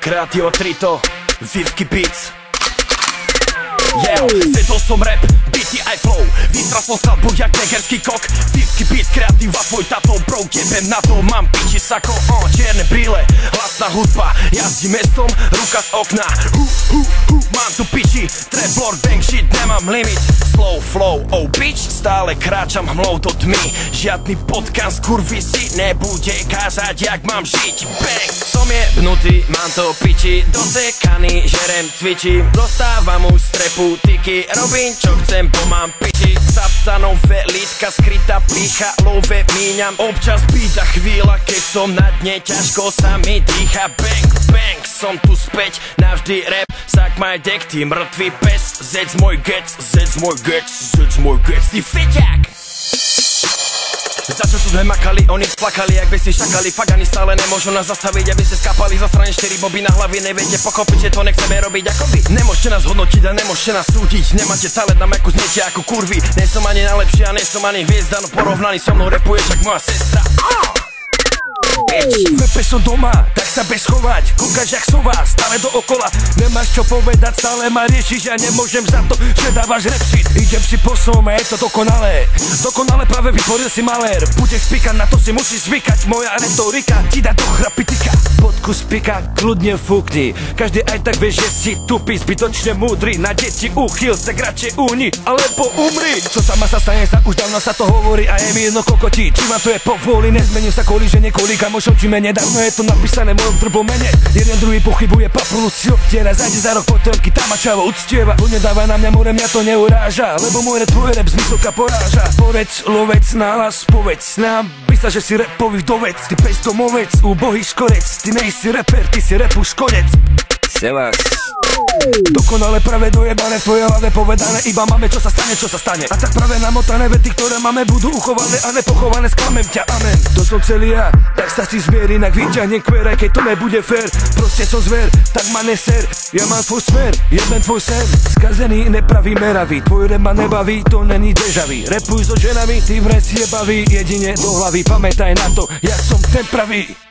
Kreatíva Trito, Vivky Beats. Zjedol som rap, beaty aj flow, vystral som skladbu jak negerský kok. Vivky Beats, kreatíva tvoj tato, bro, jebem na to, mám piči sako. Čierne brýle, hlasná hudba, jazdím mestom, ruka z okna. Mám tu piči, trap, lord, bang, shit, nemám limit. Slow flow, oh bitch, stále kráčam hmlou do tmy. Žiadny podcast, kurvy si nebude kázať, jak mám žiť. Bang, som jebnutý, mám to piči, dosekaný, žerem, cvičím, dostávam už strepu, tyky, robím čo chcem, bo mám piči. Satanové lítka, skrytá pícha, love míňam. Občas býda chvíľa, keď som na dne, ťažko sa mi dýcha. Bang, bang, som tu späť, navždy rap, suck my dick, ty mŕtvý pes. Zec môj gec, zec môj gec, zec môj gec, ty feťák. Za čo tu sme makali, oni splakali, jak by si šakali. Fakt ani stále nemôžu nás zastaviť, aby ste skápali. Za strane 4 boby na hlavy, neviete pochopiť, že to nechceme robiť ako vy. Nemôžete nás hodnotiť a nemôžete nás súdiť. Nemáte talent na meku, zniete ako kurvy. Nie som ani najlepší a nie som ani hviezda, no porovnaný so mnou repuješ jak moja sestra. V repe som doma, tak sa bez chovať. Kúkaš jak sova, stále dookola. Nemáš čo povedať, stále ma riešiš. Ja nemôžem za to, že dávaš rap shit. Idem si po svom a je to dokonalé. Dokonale práve vytvoril si malér. Budeš spíkať, na to si musíš zvykať. Moja retorika ti dá do chrapitika. Bodku spíka, kľudne fúkni. Každý aj tak vie, že si tupý, zbytočne múdry. Na deti uchyl, tak radšej uhni, alebo umri. Čo sama sa stane, sa už dávno sa to hovorí. A je mi jedno kokoti, či ma to je povôli. Nezmením sa kvôli, že niekoľko kamošov či mene. Dávno je to napísané v mojom trbom mene. Jeden druhý pochybuje, paplnú si obtiera. Zajde za rok potelky, tam a čavo uctieva. Ľudia dáva na mňa more, mňa to neuráža. Lebo môj rap, tvoj rap zvysoka poráža. Povedz, lovec, nahlas, povedz nám, sa, že si rapový vdovec. Ty pestomovec, úbohý škorec. Ty nejsi reper, ty si rapu škodec. Sevas. Dokonale práve dojebané, v tvojej hlave povedané. Iba máme čo sa stane, čo sa stane. A tak práve namotané vety, ktoré máme, budú uchované a nepochované. Sklamem ťa, amen. To som celý ja, tak sa si zbier, inak vyťahnem kvér, aj keď to nebude fér. Proste som zver, tak ma neser. Ja mám tvoj smer, jeden tvoj sen. Skazený, nepravý, meravý. Tvoj rap ma nebaví, to není dežavý. Repuj so ženami, ty vrec je baví. Jedine do hlavy, pamätaj na to, ja som ten pravý.